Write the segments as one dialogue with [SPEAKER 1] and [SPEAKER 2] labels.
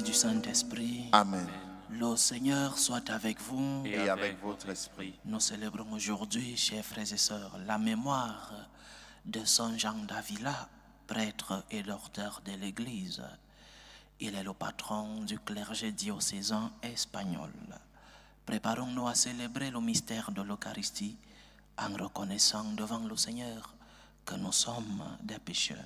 [SPEAKER 1] et du Saint-Esprit.
[SPEAKER 2] Amen.
[SPEAKER 1] Le Seigneur soit avec vous.
[SPEAKER 2] Et avec votre esprit.
[SPEAKER 1] Nous célébrons aujourd'hui, chers frères et sœurs, la mémoire de Saint Jean d'Avila, prêtre et docteur de l'Église. Il est le patron du clergé diocésain espagnol. Préparons-nous à célébrer le mystère de l'Eucharistie en reconnaissant devant le Seigneur que nous sommes des pécheurs.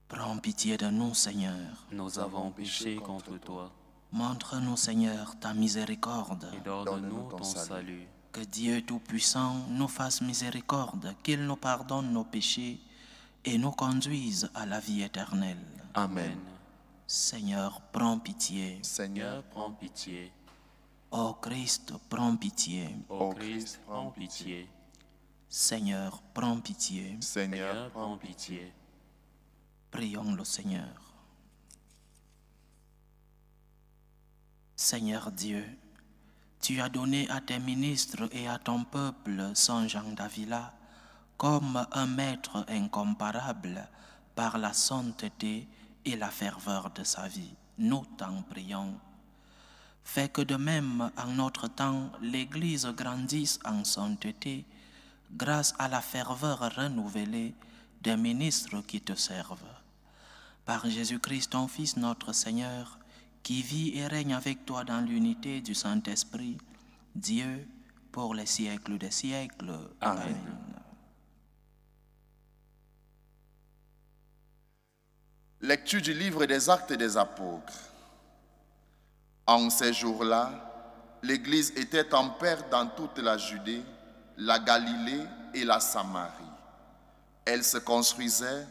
[SPEAKER 1] Prends pitié de nous, Seigneur.
[SPEAKER 3] Nous avons péché contre toi.
[SPEAKER 1] Montre-nous, Seigneur, ta miséricorde.
[SPEAKER 3] Et donne-nous ton salut.
[SPEAKER 1] Que Dieu Tout-Puissant nous fasse miséricorde, qu'il nous pardonne nos péchés et nous conduise à la vie éternelle.
[SPEAKER 2] Amen.
[SPEAKER 1] Seigneur, prends pitié.
[SPEAKER 2] Seigneur,
[SPEAKER 3] Prends pitié.
[SPEAKER 1] Ô Christ, prends pitié.
[SPEAKER 3] Ô Christ, prends pitié.
[SPEAKER 1] Seigneur, prends pitié.
[SPEAKER 2] Seigneur,
[SPEAKER 3] Prends pitié.
[SPEAKER 1] Prions le Seigneur. Seigneur Dieu, tu as donné à tes ministres et à ton peuple Saint Jean d'Avila comme un maître incomparable par la sainteté et la ferveur de sa vie. Nous t'en prions. Fais que de même en notre temps, l'Église grandisse en sainteté grâce à la ferveur renouvelée des ministres qui te servent. Par Jésus-Christ, ton Fils, notre Seigneur, qui vit et règne avec toi dans l'unité du Saint-Esprit, Dieu, pour les siècles des siècles. Amen.
[SPEAKER 2] Lecture du livre des Actes des Apôtres. En ces jours-là, l'Église était en paix dans toute la Judée, la Galilée et la Samarie. Elle se construisait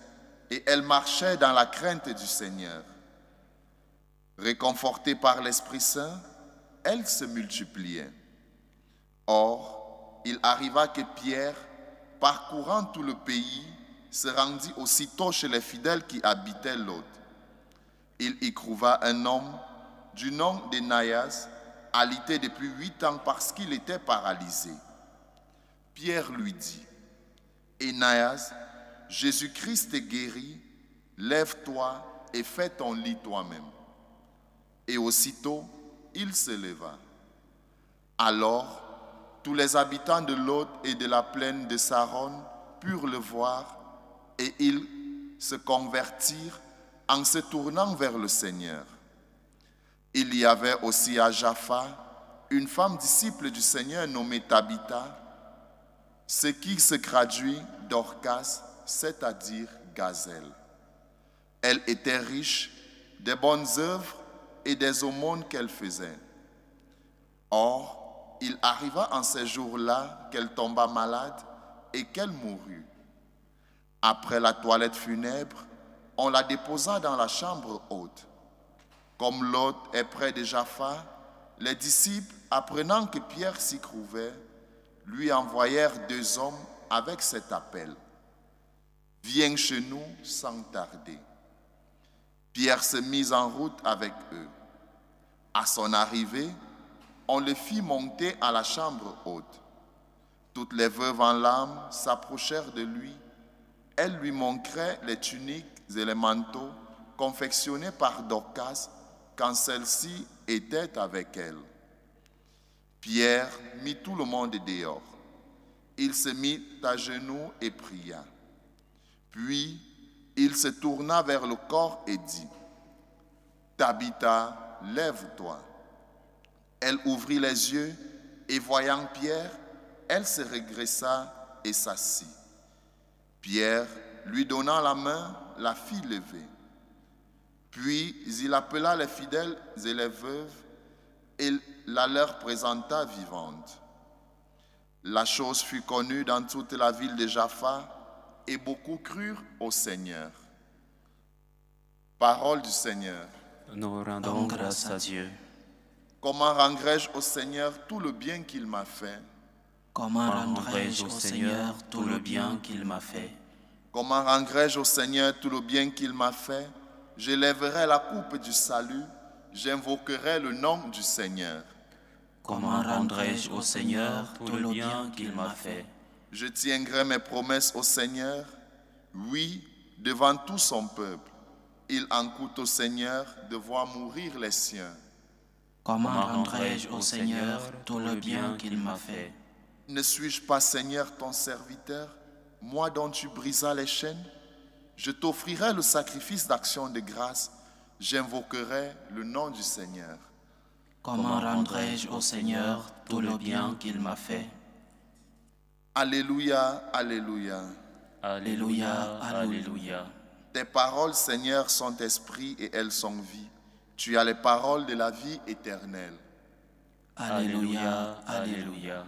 [SPEAKER 2] et elle marchait dans la crainte du Seigneur. Réconfortée par l'Esprit Saint, elle se multipliait. Or, il arriva que Pierre, parcourant tout le pays, se rendit aussitôt chez les fidèles qui habitaient l'Aude. Il y trouva un homme du nom d'Énéas, alité depuis 8 ans parce qu'il était paralysé. Pierre lui dit, « Énéas, Jésus-Christ est guéri, lève-toi et fais ton lit toi-même. » Et aussitôt, il se leva. Alors, tous les habitants de l'Aude et de la plaine de Saron purent le voir et ils se convertirent en se tournant vers le Seigneur. Il y avait aussi à Jaffa une femme disciple du Seigneur nommée Tabitha, ce qui se traduit Dorcas, c'est-à-dire gazelle. Elle était riche des bonnes œuvres et des aumônes qu'elle faisait. Or, il arriva en ces jours-là qu'elle tomba malade et qu'elle mourut. Après la toilette funèbre, on la déposa dans la chambre haute. Comme l'hôte est près de Jaffa, les disciples, apprenant que Pierre s'y trouvait, lui envoyèrent 2 hommes avec cet appel. « Viens chez nous sans tarder. » Pierre se mit en route avec eux. À son arrivée, on le fit monter à la chambre haute. Toutes les veuves en larmes s'approchèrent de lui. Elles lui montraient les tuniques et les manteaux confectionnés par Dorcas quand celle-ci était avec elle. Pierre mit tout le monde dehors. Il se mit à genoux et pria. Puis, il se tourna vers le corps et dit, « Tabitha, lève-toi. » Elle ouvrit les yeux et voyant Pierre, elle se redressa et s'assit. Pierre, lui donnant la main, la fit lever. Puis il appela les fidèles et les veuves et la leur présenta vivante. La chose fut connue dans toute la ville de Jaffa et beaucoup crurent au Seigneur. Parole du Seigneur.
[SPEAKER 3] Nous rendons grâce à Dieu.
[SPEAKER 2] Comment rendrai-je au Seigneur tout le bien qu'il m'a fait?
[SPEAKER 1] Comment rendrai-je au Seigneur tout le bien qu'il m'a fait?
[SPEAKER 2] Comment rendrai-je au Seigneur tout le bien qu'il m'a fait? J'élèverai la coupe du salut, j'invoquerai le nom du Seigneur.
[SPEAKER 1] Comment rendrai-je au Seigneur tout le bien qu'il m'a fait?
[SPEAKER 2] Je tiendrai mes promesses au Seigneur, oui, devant tout son peuple. Il en coûte au Seigneur de voir mourir les siens.
[SPEAKER 1] Comment rendrai-je au Seigneur tout le bien qu'il m'a fait?
[SPEAKER 2] Ne suis-je pas, Seigneur, ton serviteur, moi dont tu brisas les chaînes? Je t'offrirai le sacrifice d'action de grâce, j'invoquerai le nom du Seigneur.
[SPEAKER 1] Comment rendrai-je au Seigneur tout le bien qu'il m'a fait?
[SPEAKER 2] Alléluia, alléluia.
[SPEAKER 1] Alléluia, alléluia.
[SPEAKER 2] Tes paroles, Seigneur, sont esprit et elles sont vie. Tu as les paroles de la vie éternelle.
[SPEAKER 1] Alléluia, alléluia.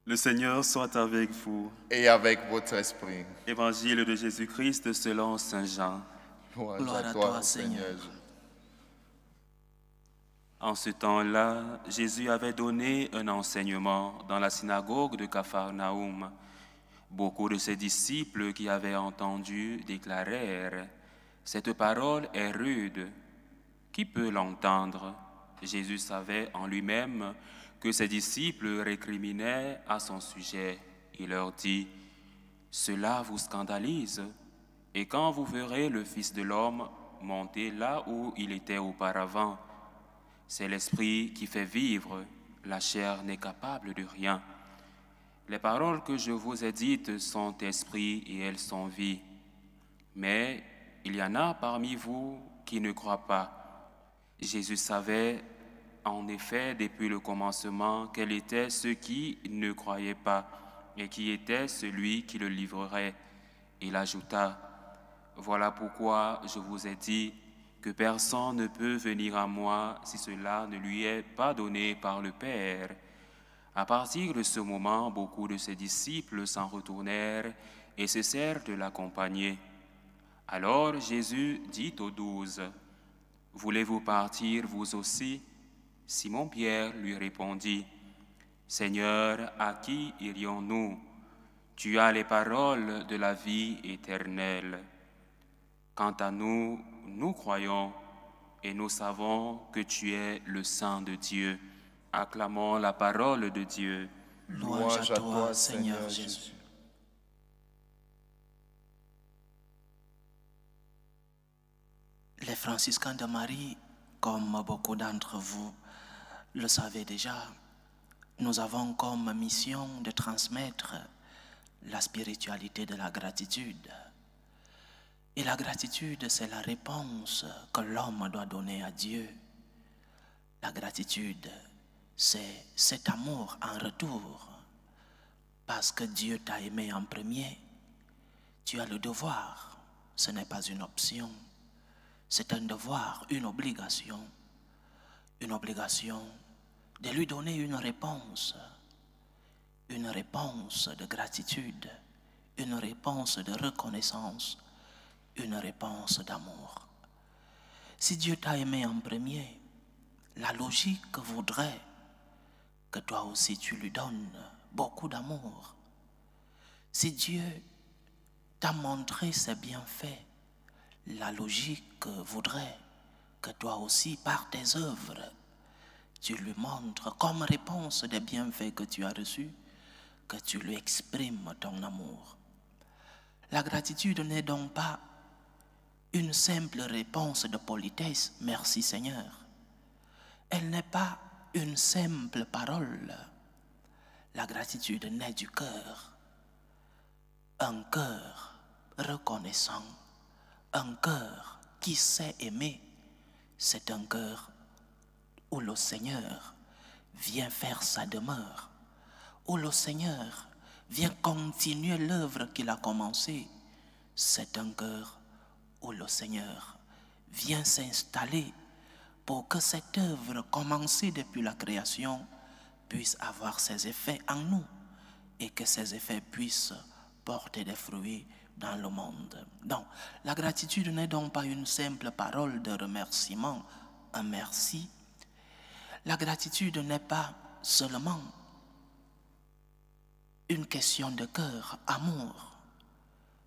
[SPEAKER 3] Le Seigneur soit avec vous.
[SPEAKER 2] Et avec votre esprit.
[SPEAKER 3] Évangile de Jésus-Christ selon Saint Jean.
[SPEAKER 2] Gloire à toi, Seigneur.
[SPEAKER 3] En ce temps-là, Jésus avait donné un enseignement dans la synagogue de Capharnaüm. Beaucoup de ses disciples qui avaient entendu déclarèrent « Cette parole est rude. Qui peut l'entendre ?» Jésus savait en lui-même que ses disciples récriminaient à son sujet. Il leur dit « Cela vous scandalise, et quand vous verrez le Fils de l'homme monter là où il était auparavant, c'est l'esprit qui fait vivre, la chair n'est capable de rien. Les paroles que je vous ai dites sont esprit et elles sont vie. Mais il y en a parmi vous qui ne croient pas. » Jésus savait en effet depuis le commencement quel était ceux qui ne croyaient pas et qui était celui qui le livrerait. Il ajouta « Voilà pourquoi je vous ai dit que personne ne peut venir à moi si cela ne lui est pas donné par le Père. » À partir de ce moment, beaucoup de ses disciples s'en retournèrent et cessèrent de l'accompagner. Alors Jésus dit aux 12, « Voulez-vous partir vous aussi ?» Simon-Pierre lui répondit, « Seigneur, à qui irions-nous? Tu as les paroles de la vie éternelle. Quant à nous, nous croyons et nous savons que tu es le Saint de Dieu. » Acclamons la parole de Dieu.
[SPEAKER 1] Louange à toi, Seigneur Jésus. Les franciscains de Marie, comme beaucoup d'entre vous le savez déjà, nous avons comme mission de transmettre la spiritualité de la gratitude. Et la gratitude, c'est la réponse que l'homme doit donner à Dieu. La gratitude, c'est cet amour en retour. Parce que Dieu t'a aimé en premier, tu as le devoir, ce n'est pas une option. C'est un devoir, une obligation de lui donner une réponse de gratitude, une réponse de reconnaissance, une réponse d'amour. Si Dieu t'a aimé en premier, la logique voudrait que toi aussi tu lui donnes beaucoup d'amour. Si Dieu t'a montré ses bienfaits, la logique voudrait que toi aussi, par tes œuvres, tu lui montres comme réponse des bienfaits que tu as reçus, que tu lui exprimes ton amour. La gratitude n'est donc pas une simple réponse de politesse, merci Seigneur. Elle n'est pas une simple parole. La gratitude naît du cœur. Un cœur reconnaissant, un cœur qui sait aimer, c'est un cœur où le Seigneur vient faire sa demeure, où le Seigneur vient continuer l'œuvre qu'il a commencée. C'est un cœur où le Seigneur vient s'installer pour que cette œuvre commencée depuis la création puisse avoir ses effets en nous et que ces effets puissent porter des fruits dans le monde. Donc, la gratitude n'est donc pas une simple parole de remerciement, un merci. La gratitude n'est pas seulement une question de cœur, amour,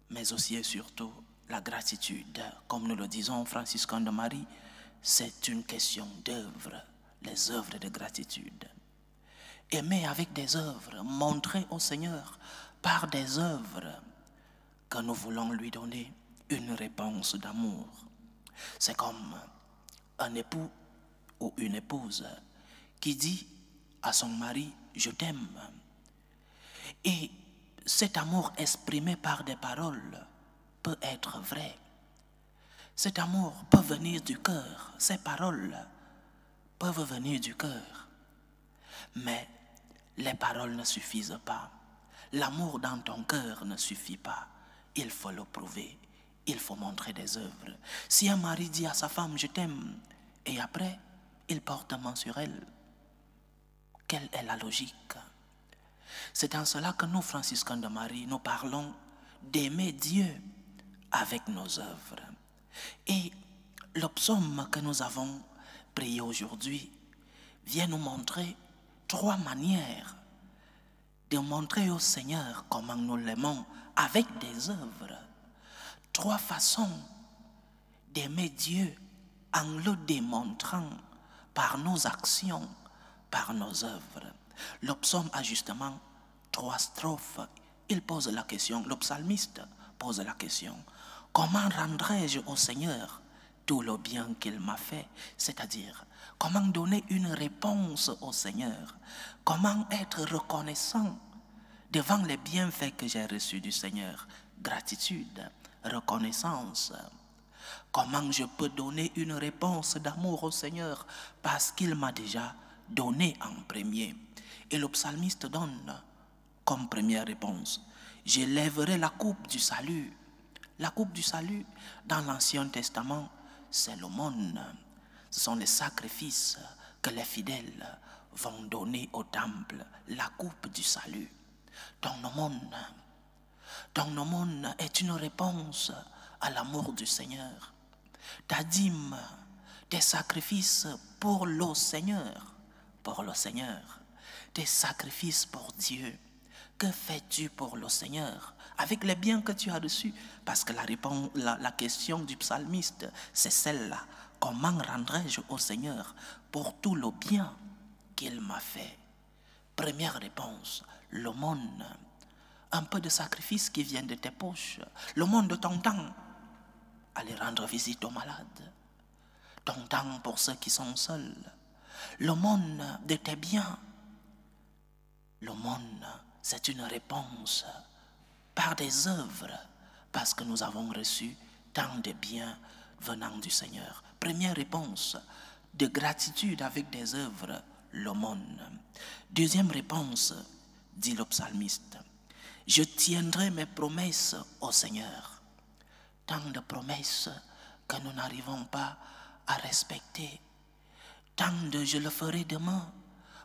[SPEAKER 1] mais aussi et surtout la gratitude, comme nous le disons franciscains de Marie, c'est une question d'œuvre. les œuvres de gratitude. Aimer avec des œuvres, montrer au Seigneur par des œuvres que nous voulons lui donner une réponse d'amour. C'est comme un époux ou une épouse qui dit à son mari « je t'aime ». Et cet amour exprimé par des paroles peut être vrai. Cet amour peut venir du cœur, ces paroles peuvent venir du cœur. Mais les paroles ne suffisent pas. L'amour dans ton cœur ne suffit pas. Il faut le prouver. Il faut montrer des œuvres. Si un mari dit à sa femme « je t'aime » et après, il porte main sur elle, quelle est la logique? C'est en cela que nous, franciscains de Marie, nous parlons d'aimer Dieu avec nos œuvres. Et le psaume que nous avons prié aujourd'hui vient nous montrer 3 manières de montrer au Seigneur comment nous l'aimons avec des œuvres. 3 façons d'aimer Dieu en le démontrant par nos actions, par nos œuvres. Le psaume a justement 3 strophes. Il pose la question, le psalmiste pose la question, comment rendrai-je au Seigneur tout le bien qu'il m'a fait? C'est-à-dire, comment donner une réponse au Seigneur? Comment être reconnaissant devant les bienfaits que j'ai reçus du Seigneur? Gratitude, reconnaissance. Comment je peux donner une réponse d'amour au Seigneur parce qu'il m'a déjà donné en premier? Et le psalmiste donne comme première réponse, j'élèverai la coupe du salut. La coupe du salut, dans l'Ancien Testament, c'est l'aumône. Ce sont les sacrifices que les fidèles vont donner au temple. La coupe du salut. Ton aumône est une réponse à l'amour du Seigneur. Ta dîme, tes sacrifices pour le Seigneur. Tes sacrifices pour Dieu. Que fais-tu pour le Seigneur avec les biens que tu as reçus? Parce que la question du psalmiste, c'est celle-là. Comment rendrai-je au Seigneur pour tout le bien qu'il m'a fait? Première réponse, l'aumône. Un peu de sacrifice qui vient de tes poches. L'aumône de ton temps. Aller rendre visite aux malades. Ton temps pour ceux qui sont seuls. L'aumône de tes biens. L'aumône, c'est une réponse par des œuvres, parce que nous avons reçu tant de biens venant du Seigneur. Première réponse, de gratitude avec des œuvres, l'aumône. Deuxième réponse, dit le psalmiste, je tiendrai mes promesses au Seigneur. Tant de promesses que nous n'arrivons pas à respecter. Tant de je le ferai demain.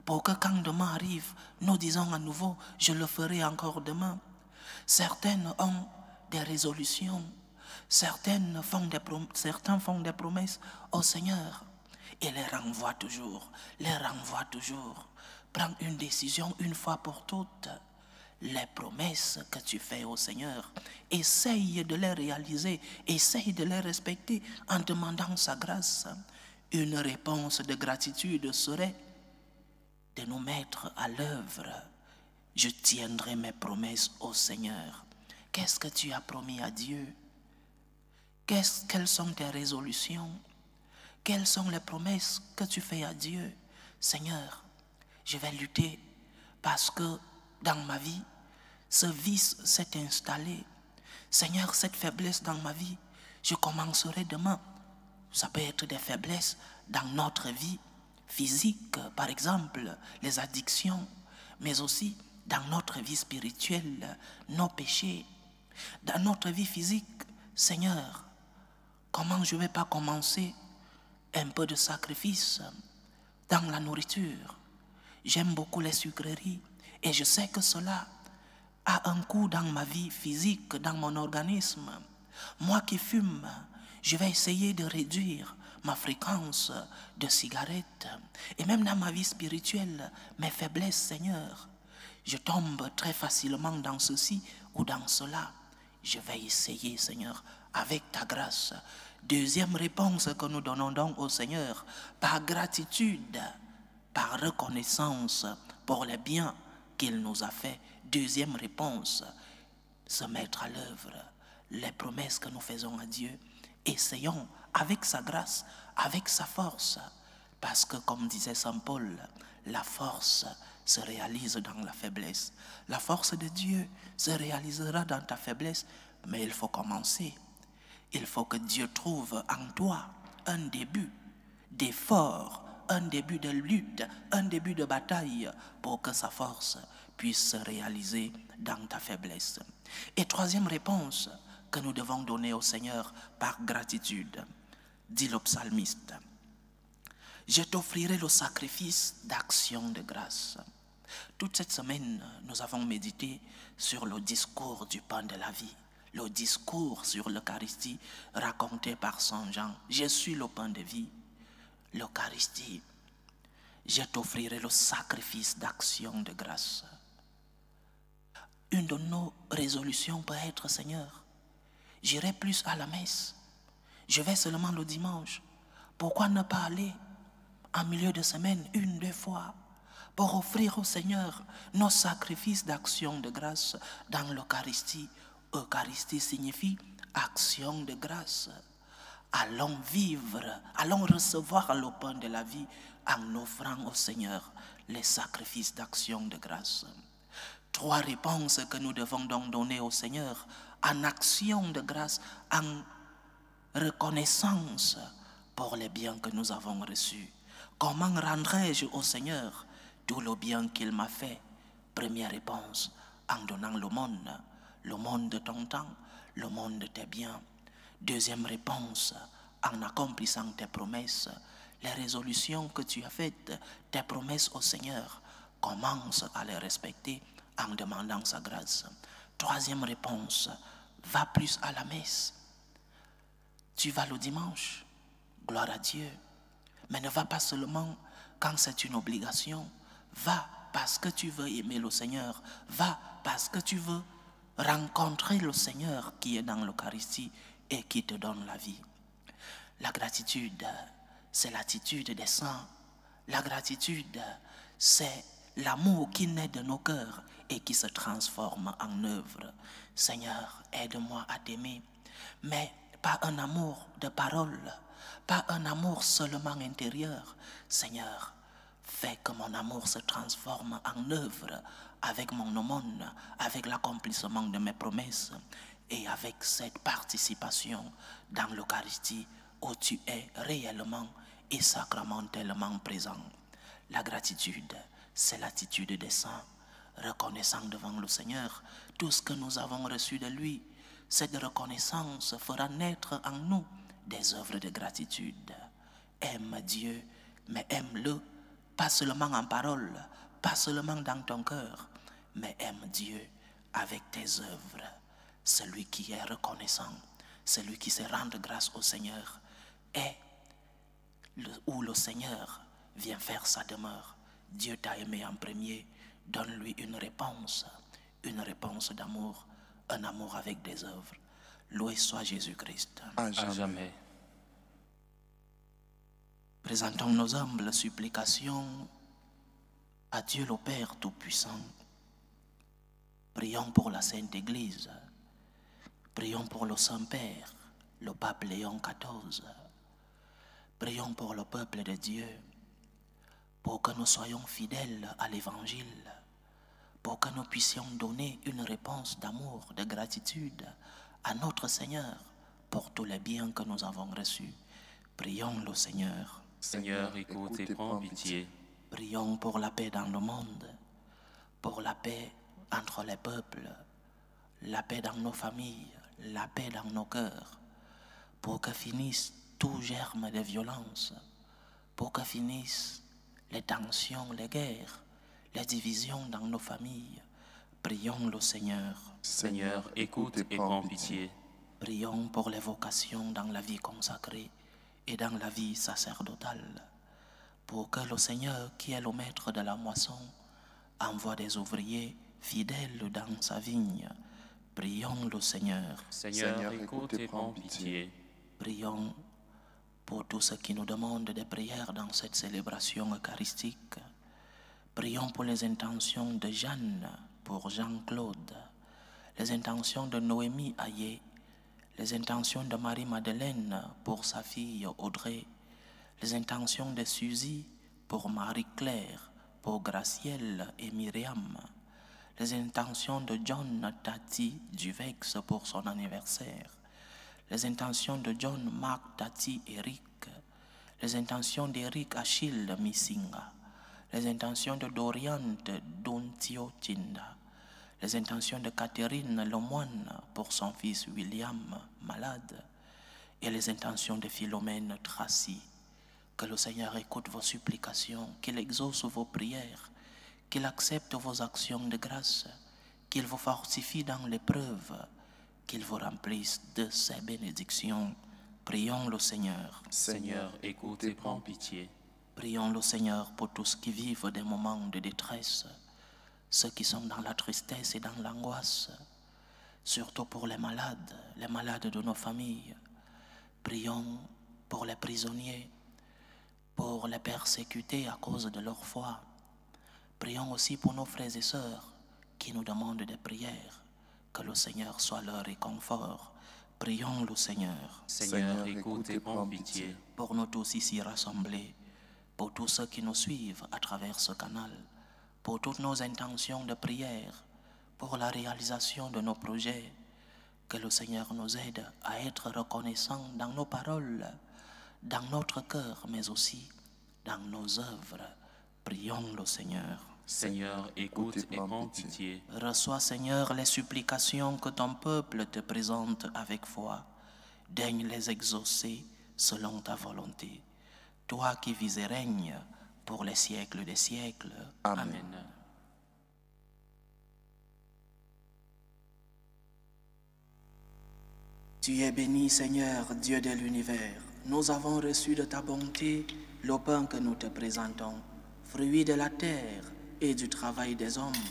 [SPEAKER 1] Pour que quand demain arrive, nous disons à nouveau, je le ferai encore demain. Certaines ont des résolutions, certains font des promesses au Seigneur et les renvoient toujours. Prends une décision une fois pour toutes. Les promesses que tu fais au Seigneur, essaye de les réaliser, essaye de les respecter en demandant sa grâce. Une réponse de gratitude serait de nous mettre à l'œuvre. Je tiendrai mes promesses au Seigneur. Qu'est-ce que tu as promis à Dieu? Quelles sont tes résolutions? Quelles sont les promesses que tu fais à Dieu? Seigneur, je vais lutter parce que dans ma vie, ce vice s'est installé. Seigneur, cette faiblesse dans ma vie, je commencerai demain. Ça peut être des faiblesses dans notre vie physique, par exemple, les addictions, mais aussi dans notre vie spirituelle, nos péchés. Dans notre vie physique, Seigneur, comment je ne vais pas commencer un peu de sacrifice dans la nourriture? J'aime beaucoup les sucreries et je sais que cela a un coût dans ma vie physique, dans mon organisme. Moi qui fume, je vais essayer de réduire ma fréquence de cigarettes. Et même dans ma vie spirituelle, mes faiblesses, Seigneur, je tombe très facilement dans ceci ou dans cela. Je vais essayer, Seigneur, avec ta grâce. Deuxième réponse que nous donnons donc au Seigneur, par gratitude par reconnaissance pour les biens qu'il nous a fait. Deuxième réponse, se mettre à l'œuvre. Les promesses que nous faisons à Dieu, essayons avec sa grâce, avec sa force. Parce que comme disait Saint Paul, la force se réalise dans la faiblesse. La force de Dieu se réalisera dans ta faiblesse, mais il faut commencer. Il faut que Dieu trouve en toi un début d'effort, un début de lutte, un début de bataille pour que sa force puisse se réaliser dans ta faiblesse. Et troisième réponse que nous devons donner au Seigneur par gratitude, dit le psalmiste, je t'offrirai le sacrifice d'action de grâce. Toute cette semaine, nous avons médité sur le discours du pain de la vie, le discours sur l'Eucharistie raconté par Saint Jean. Je suis le pain de vie. L'Eucharistie, je t'offrirai le sacrifice d'action de grâce. Une de nos résolutions peut être, Seigneur, j'irai plus à la messe. Je vais seulement le dimanche. Pourquoi ne pas aller en milieu de semaine, une, deux fois, pour offrir au Seigneur nos sacrifices d'action de grâce dans l'Eucharistie. Eucharistie signifie action de grâce. Allons vivre, allons recevoir le pain de la vie en offrant au Seigneur les sacrifices d'action de grâce. Trois réponses que nous devons donc donner au Seigneur en action de grâce, en reconnaissance pour les biens que nous avons reçus. Comment rendrai-je au Seigneur tout le bien qu'il m'a fait? Première réponse, en donnant le monde de ton temps, le monde de tes biens. Deuxième réponse, en accomplissant tes promesses, les résolutions que tu as faites, tes promesses au Seigneur, commence à les respecter en demandant sa grâce. Troisième réponse, va plus à la messe. Tu vas le dimanche, gloire à Dieu. Mais ne va pas seulement quand c'est une obligation. Va parce que tu veux aimer le Seigneur. Va parce que tu veux rencontrer le Seigneur qui est dans l'Eucharistie et qui te donne la vie. La gratitude, c'est l'attitude des saints. La gratitude, c'est l'amour qui naît de nos cœurs et qui se transforme en œuvre. Seigneur, aide-moi à t'aimer, mais pas un amour de parole, pas un amour seulement intérieur. Seigneur, fais que mon amour se transforme en œuvre avec mon aumône, avec l'accomplissement de mes promesses et avec cette participation dans l'Eucharistie où tu es réellement et sacramentellement présent. La gratitude, c'est l'attitude des saints, reconnaissant devant le Seigneur tout ce que nous avons reçu de lui. Cette reconnaissance fera naître en nous des œuvres de gratitude. Aime Dieu, mais aime-le, pas seulement en parole, pas seulement dans ton cœur, mais aime Dieu avec tes œuvres. Celui qui est reconnaissant, celui qui sait rendre grâce au Seigneur, est où le Seigneur vient faire sa demeure. Dieu t'a aimé en premier, donne-lui une réponse d'amour, un amour avec des œuvres. Loué soit Jésus-Christ.
[SPEAKER 3] À jamais.
[SPEAKER 1] Présentons nos humbles supplications à Dieu le Père Tout-Puissant. Prions pour la Sainte Église. Prions pour le Saint-Père, le Pape Léon XIV. Prions pour le peuple de Dieu, pour que nous soyons fidèles à l'Évangile, pour que nous puissions donner une réponse d'amour, de gratitude à notre Seigneur pour tous les biens que nous avons reçus. Prions le Seigneur.
[SPEAKER 3] Seigneur, écoute et prends pitié.
[SPEAKER 1] Prions pour la paix dans le monde, pour la paix entre les peuples, la paix dans nos familles, la paix dans nos cœurs, pour que finisse tout germe de violence, pour que finissent les tensions, les guerres, les divisions dans nos familles. Prions le Seigneur.
[SPEAKER 3] Seigneur, écoute et prends pitié.
[SPEAKER 1] Prions pour les vocations dans la vie consacrée et dans la vie sacerdotale, pour que le Seigneur, qui est le maître de la moisson, envoie des ouvriers fidèles dans sa vigne. Prions le Seigneur.
[SPEAKER 3] Seigneur, écoute et prends pitié.
[SPEAKER 1] Prions pour tous ceux qui nous demandent des prières dans cette célébration eucharistique. Prions pour les intentions de Jeanne, pour Jean-Claude, les intentions de Noémie Ayé, les intentions de Marie-Madeleine pour sa fille Audrey, les intentions de Suzy pour Marie-Claire, pour Gracielle et Myriam, les intentions de John Tati Duvex pour son anniversaire, les intentions de John Mark Tati Eric, les intentions d'Eric Achille Missinga, les intentions de Dorian Duntio Tinda, les intentions de Catherine Lemoine pour son fils William malade, et les intentions de Philomène Tracy. Que le Seigneur écoute vos supplications, qu'il exauce vos prières, qu'il accepte vos actions de grâce, qu'il vous fortifie dans l'épreuve, qu'il vous remplisse de ses bénédictions. Prions le Seigneur.
[SPEAKER 3] Seigneur, écoute et prends pitié.
[SPEAKER 1] Prions le Seigneur pour tous qui vivent des moments de détresse, ceux qui sont dans la tristesse et dans l'angoisse, surtout pour les malades de nos familles. Prions pour les prisonniers, pour les persécutés à cause de leur foi. Prions aussi pour nos frères et sœurs qui nous demandent des prières, que le Seigneur soit leur réconfort. Prions le Seigneur.
[SPEAKER 3] Seigneur, écoute et prends pitié.
[SPEAKER 1] Pour nous tous ici rassemblés, pour tous ceux qui nous suivent à travers ce canal, pour toutes nos intentions de prière, pour la réalisation de nos projets, que le Seigneur nous aide à être reconnaissants dans nos paroles, dans notre cœur, mais aussi dans nos œuvres. Prions le Seigneur.
[SPEAKER 3] Seigneur, écoute et prends pitié.
[SPEAKER 1] Reçois, Seigneur, les supplications que ton peuple te présente avec foi. Daigne les exaucer selon ta volonté. Toi qui vis et règnes pour les siècles des siècles.
[SPEAKER 3] Amen.
[SPEAKER 1] Tu es béni, Seigneur, Dieu de l'univers. Nous avons reçu de ta bonté le pain que nous te présentons, fruit de la terre et du travail des hommes.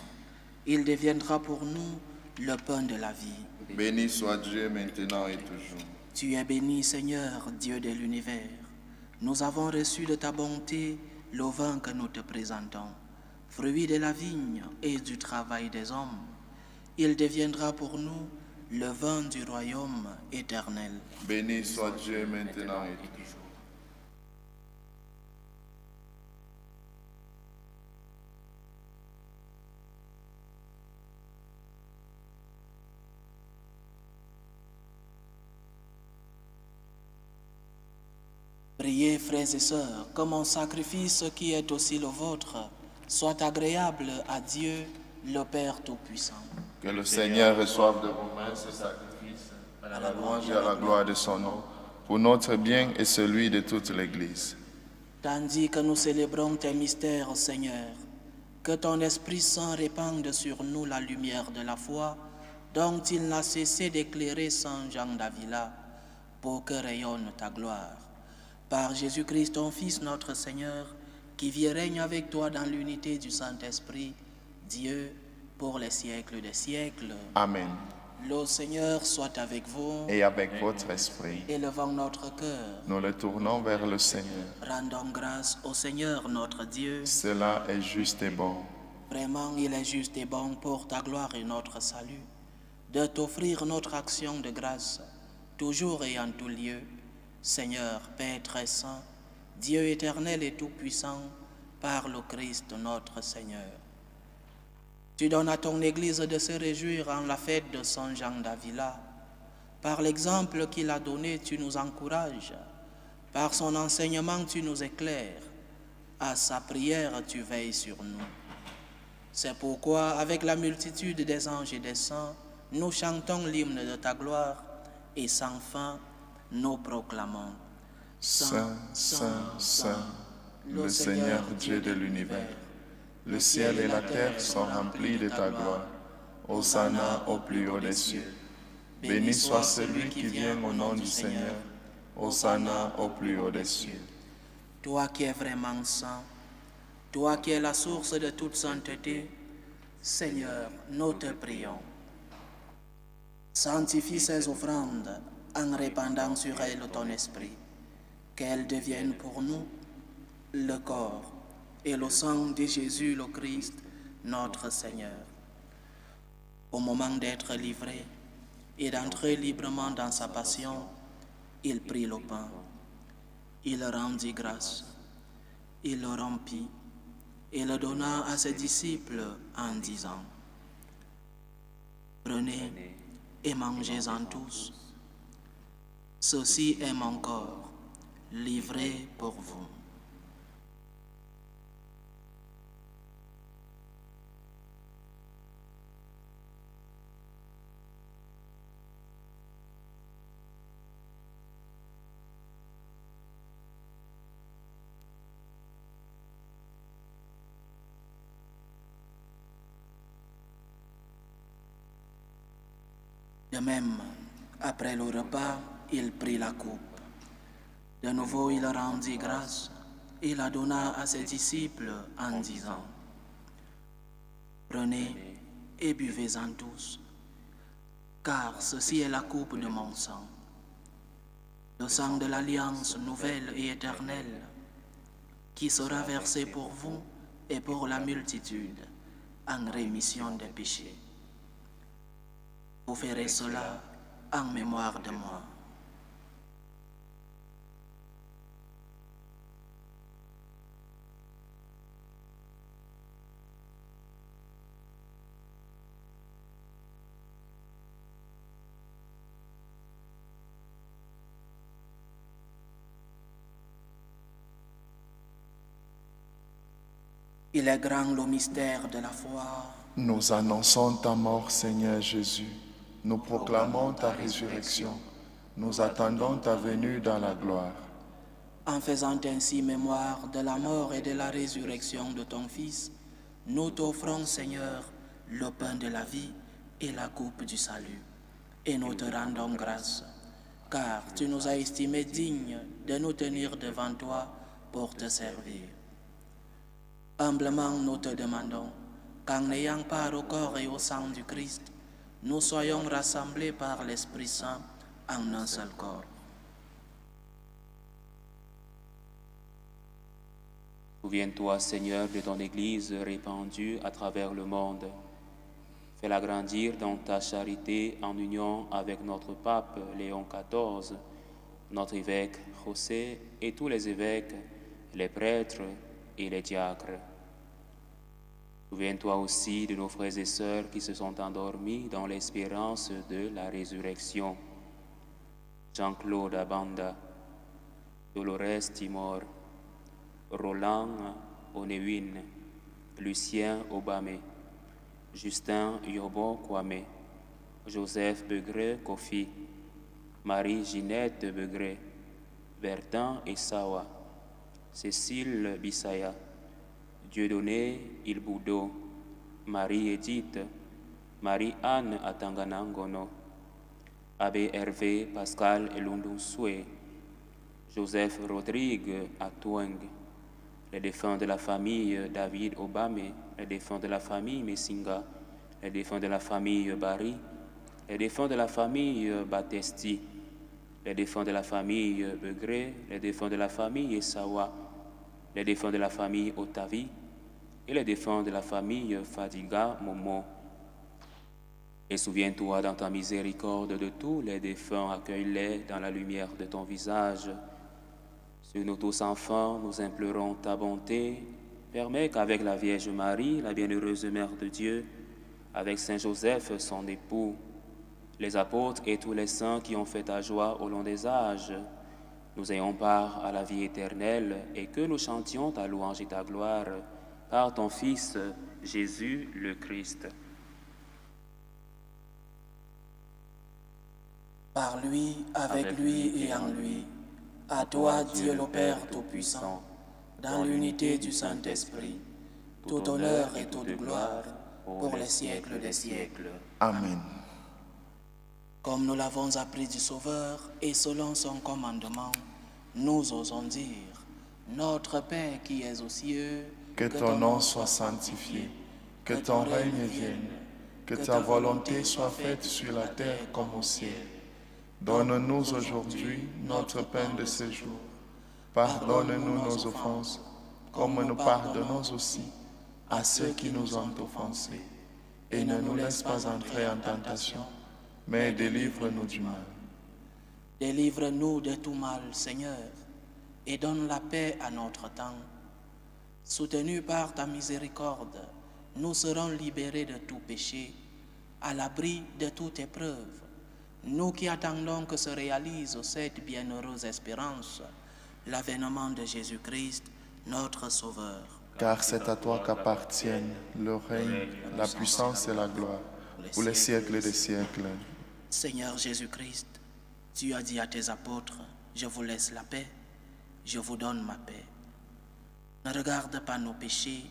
[SPEAKER 1] Il deviendra pour nous le pain de la vie.
[SPEAKER 2] Béni soit Dieu maintenant et toujours.
[SPEAKER 1] Tu es béni, Seigneur, Dieu de l'univers. Nous avons reçu de ta bonté le vin que nous te présentons, fruit de la vigne et du travail des hommes. Il deviendra pour nous le vin du royaume éternel.
[SPEAKER 2] Béni soit Dieu maintenant et toujours.
[SPEAKER 1] Priez, frères et sœurs, que mon sacrifice qui est aussi le vôtre soit agréable à Dieu, le Père Tout-Puissant.
[SPEAKER 2] Que le Seigneur reçoive de vos mains ce sacrifice à la louange et à la gloire de son nom, pour notre bien et celui de toute l'Église.
[SPEAKER 1] Tandis que nous célébrons tes mystères, Seigneur, que ton Esprit Saint répande sur nous la lumière de la foi, dont il n'a cessé d'éclairer Saint Jean d'Avila, pour que rayonne ta gloire. Par Jésus-Christ, ton Fils, notre Seigneur, qui vit et règne avec toi dans l'unité du Saint-Esprit, Dieu, pour les siècles des siècles.
[SPEAKER 2] Amen.
[SPEAKER 1] Le Seigneur soit avec vous.
[SPEAKER 2] Et avec votre esprit,
[SPEAKER 1] Élevons notre cœur.
[SPEAKER 2] nous le tournons vers le Seigneur.
[SPEAKER 1] Rendons grâce au Seigneur notre Dieu.
[SPEAKER 2] Cela est juste et bon.
[SPEAKER 1] Vraiment, il est juste et bon pour ta gloire et notre salut, de t'offrir notre action de grâce, toujours et en tout lieu. Seigneur, Père très saint, Dieu éternel et tout-puissant, par le Christ notre Seigneur. Tu donnes à ton Église de se réjouir en la fête de Saint Jean d'Avila. Par l'exemple qu'il a donné, tu nous encourages. Par son enseignement, tu nous éclaires. À sa prière, tu veilles sur nous. C'est pourquoi, avec la multitude des anges et des saints, nous chantons l'hymne de ta gloire et sans fin, nous proclamons.
[SPEAKER 2] Saint, Saint, Saint, le Seigneur Dieu de l'univers. Le ciel et la terre sont remplis de ta gloire. Hosanna au plus haut des cieux. Béni soit celui qui vient au nom du Seigneur. Hosanna au plus haut des cieux.
[SPEAKER 1] Toi qui es vraiment saint, toi qui es la source de toute sainteté, Seigneur, nous te prions. Sanctifie ces offrandes en répandant sur elles ton esprit, qu'elles deviennent pour nous le corps et le sang de Jésus le Christ, notre Seigneur. Au moment d'être livré et d'entrer librement dans sa passion, il prit le pain, il rendit grâce, il le rompit et le donna à ses disciples en disant: Prenez et mangez-en tous. Ceci est mon corps, livré pour vous. De même, après le repas, il prit la coupe. De nouveau, il rendit grâce et la donna à ses disciples en disant: Prenez et buvez-en tous, car ceci est la coupe de mon sang, le sang de l'alliance nouvelle et éternelle, qui sera versé pour vous et pour la multitude en rémission des péchés. Vous ferez cela en mémoire de moi. Il est grand le mystère de la foi.
[SPEAKER 4] Nous annonçons ta mort, Seigneur Jésus. Nous proclamons ta résurrection. Nous attendons ta venue dans la gloire.
[SPEAKER 1] En faisant ainsi mémoire de la mort et de la résurrection de ton Fils, nous t'offrons, Seigneur, le pain de la vie et la coupe du salut. Et nous te rendons grâce, car tu nous as estimés dignes de nous tenir devant toi pour te servir. Humblement, nous te demandons qu'en ayant part au corps et au sang du Christ, nous soyons rassemblés par l'Esprit Saint en un seul corps.
[SPEAKER 3] Souviens-toi, Seigneur, de ton Église répandue à travers le monde. Fais-la grandir dans ta charité en union avec notre pape Léon XIV, notre évêque José et tous les évêques, les prêtres et les diacres. Souviens-toi aussi de nos frères et sœurs qui se sont endormis dans l'espérance de la résurrection. Jean-Claude Abanda, Dolores Timor, Roland Onewin, Lucien Obame, Justin Yobo Kwame, Joseph Begré Kofi, Marie-Ginette Begré, Bertin Essawa, Cécile Bissaya, Dieudonné Ilboudo, Marie-Édith, Marie-Anne Atanganangono, Abbé Hervé Pascal Elundunsue, Joseph Rodrigue Atoueng, les défunts de la famille David Obame, les défunts de la famille Messinga, les défunts de la famille Barry, les défunts de la famille Batesti, les défunts de la famille Begré, les défunts de la famille Essawa, les défunts de la famille Otavi et les défunts de la famille Fadiga Momo. Et souviens-toi dans ta miséricorde de tous les défunts, accueille-les dans la lumière de ton visage. Sur nous tous enfants, nous implorons ta bonté. Permets qu'avec la Vierge Marie, la bienheureuse Mère de Dieu, avec Saint Joseph, son époux, les apôtres et tous les saints qui ont fait ta joie au long des âges, nous ayons part à la vie éternelle et que nous chantions ta louange et ta gloire par ton Fils, Jésus le Christ.
[SPEAKER 1] Par lui, avec lui et en lui, à toi, Dieu le Père Tout-Puissant, dans l'unité du Saint-Esprit, tout honneur et toute gloire pour les siècles des siècles.
[SPEAKER 4] Amen.
[SPEAKER 1] Comme nous l'avons appris du Sauveur et selon son commandement, nous osons dire: Notre Père qui es aux cieux,
[SPEAKER 4] Que ton nom soit sanctifié, que ton règne vienne, que ta volonté soit faite sur la terre comme au ciel. Donne-nous aujourd'hui notre pain de ce jour. Pardonne-nous nos offenses, comme nous pardonnons aussi à ceux qui nous ont offensés. Et ne nous laisse pas entrer en tentation, mais délivre-nous du mal.
[SPEAKER 1] Délivre-nous de tout mal, Seigneur, et donne la paix à notre temps. Soutenus par ta miséricorde, nous serons libérés de tout péché, à l'abri de toute épreuve. Nous qui attendons que se réalise cette bienheureuse espérance, l'avènement de Jésus-Christ, notre Sauveur.
[SPEAKER 4] Car c'est à toi qu'appartiennent le règne, la puissance et la gloire, pour les siècles des siècles.
[SPEAKER 1] Seigneur Jésus-Christ, tu as dit à tes apôtres, je vous laisse la paix, je vous donne ma paix. Ne regarde pas nos péchés,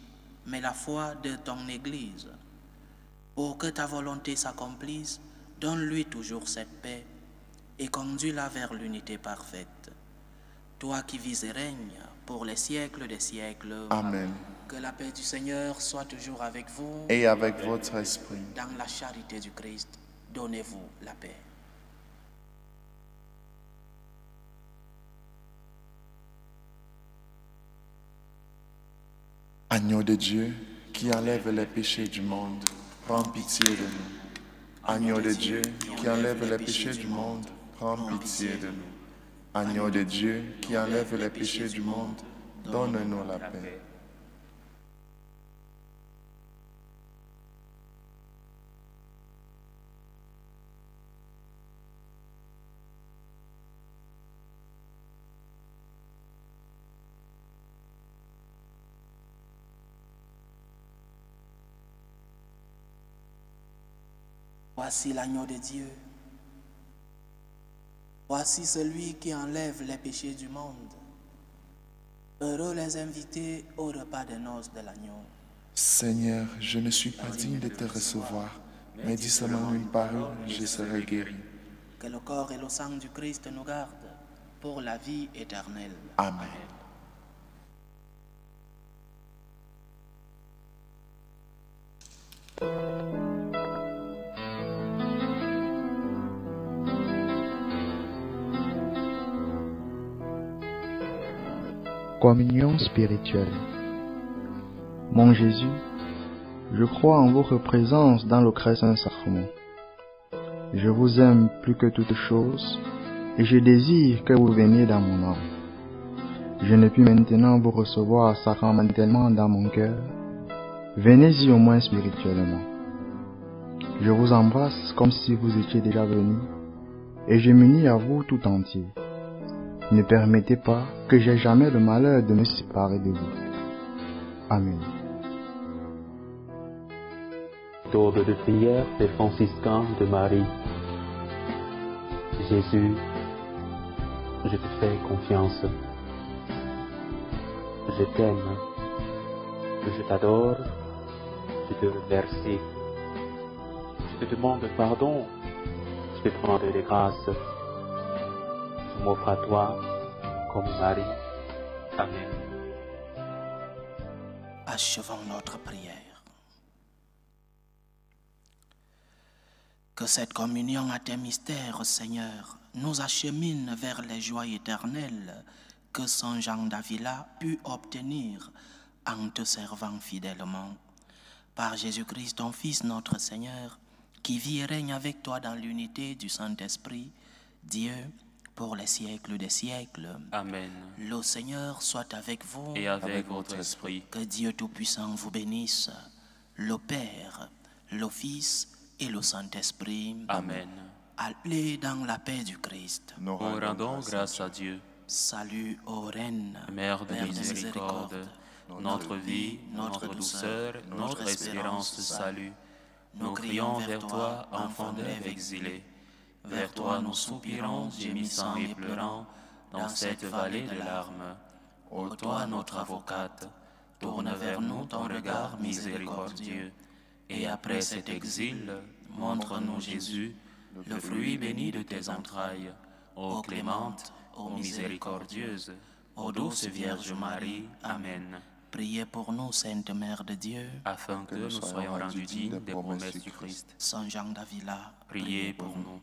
[SPEAKER 1] mais la foi de ton Église. Pour que ta volonté s'accomplisse, donne-lui toujours cette paix et conduis-la vers l'unité parfaite. Toi qui vis et règnes pour les siècles des siècles.
[SPEAKER 4] Amen.
[SPEAKER 1] Que la paix du Seigneur soit toujours avec vous.
[SPEAKER 4] Et avec votre esprit.
[SPEAKER 1] Dans la charité du Christ, donnez-vous la paix.
[SPEAKER 4] Agneau de Dieu, qui enlève les péchés du monde, prends pitié de nous. Agneau de Dieu, qui enlève les péchés du monde, prends pitié de nous. Agneau de Dieu, qui enlève les péchés du monde, donne-nous la paix.
[SPEAKER 1] Voici l'agneau de Dieu. Voici celui qui enlève les péchés du monde. Heureux les invités au repas de noces de l'agneau.
[SPEAKER 4] Seigneur, je ne suis pas digne de te recevoir, mais dis seulement une parole, je serai guéri.
[SPEAKER 1] Que le corps et le sang du Christ nous gardent pour la vie éternelle.
[SPEAKER 4] Amen.
[SPEAKER 5] Communion spirituelle. Mon Jésus, je crois en votre présence dans le très saint sacrement. Je vous aime plus que toute chose et je désire que vous veniez dans mon âme. Je ne puis maintenant vous recevoir sacramentellement dans mon cœur. Venez-y au moins spirituellement. Je vous embrasse comme si vous étiez déjà venu et je m'unis à vous tout entier. Ne permettez pas que j'aie jamais le malheur de me séparer de vous. Amen.
[SPEAKER 6] Tour de prière des franciscains de Marie. Jésus, je te fais confiance. Je t'aime. Je t'adore. Je te remercie. Je te demande pardon. Je te demande des grâces. Je m'offre à toi comme Marie. Amen.
[SPEAKER 1] Achevons notre prière. Que cette communion à tes mystères, Seigneur, nous achemine vers les joies éternelles que Saint Jean d'Avila put obtenir en te servant fidèlement. Par Jésus-Christ, ton Fils, notre Seigneur, qui vit et règne avec toi dans l'unité du Saint-Esprit, Dieu, pour les siècles des siècles.
[SPEAKER 3] Amen.
[SPEAKER 1] Le Seigneur soit avec vous.
[SPEAKER 3] Et avec votre esprit.
[SPEAKER 1] Que Dieu Tout-Puissant vous bénisse, le Père, le Fils et le Saint-Esprit.
[SPEAKER 3] Amen.
[SPEAKER 1] Allez dans la paix du Christ.
[SPEAKER 3] Nous rendons grâce à Dieu.
[SPEAKER 1] Salut ô Reine,
[SPEAKER 3] Mère de miséricorde, notre vie, notre douceur, notre espérance de salut. Nous crions vers toi, enfant d'Ève exilé. Vers toi nous soupirons, gémissant et pleurant, dans cette vallée de larmes. Ô toi, notre avocate, tourne vers nous ton regard miséricordieux. Et après cet exil, montre-nous Jésus, le fruit béni de tes entrailles. Ô clémente, ô miséricordieuse, ô douce Vierge Marie. Amen.
[SPEAKER 1] Priez pour nous, Sainte Mère de Dieu,
[SPEAKER 3] Afin que nous soyons rendus dignes des promesses du Christ.
[SPEAKER 1] Saint Jean d'Avila,
[SPEAKER 3] Priez pour nous.